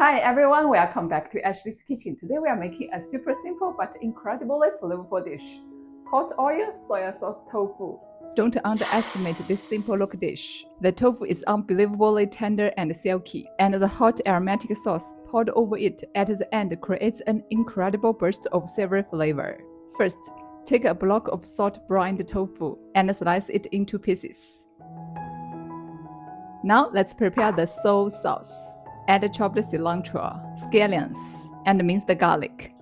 Hi everyone, welcome back to Ashley's Kitchen. Today we are making a super simple but incredibly flavorful dish. Hot oil soy sauce tofu. Don't underestimate this simple look dish. The tofu is unbelievably tender and silky, and the hot aromatic sauce poured over it at the end creates an incredible burst of savory flavor. First, take a block of salt-brined tofu and slice it into pieces. Now let's prepare the soy sauce. Add chopped cilantro, scallions, and minced garlic.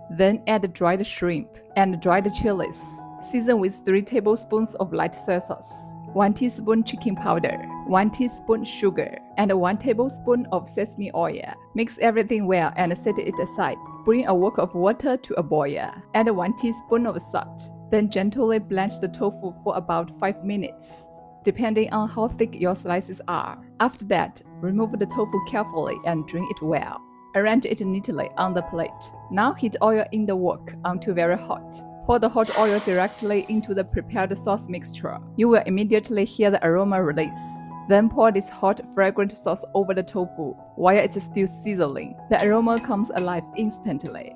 Then add dried shrimp and dried chilies. Season with 3 tablespoons of light soy sauce, 1 teaspoon chicken powder, 1 teaspoon sugar, and 1 tablespoon of sesame oil. Mix everything well and set it aside. Bring a wok of water to a boil. Add 1 teaspoon of salt. Then gently blanch the tofu for about 5 minutes, depending on how thick your slices are. After that, remove the tofu carefully and drain it well. Arrange it neatly on the plate. Now heat oil in the wok until very hot. Pour the hot oil directly into the prepared sauce mixture. You will immediately hear the aroma release. Then pour this hot, fragrant sauce over the tofu while it's still sizzling. The aroma comes alive instantly.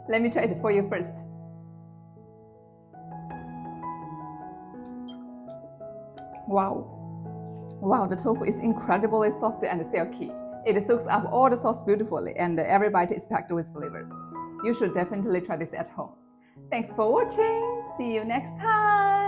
Let me try it for you first. Wow, the tofu is incredibly soft and silky. It soaks up all the sauce beautifully and every bite is packed with flavor. You should definitely try this at home. Thanks for watching. See you next time.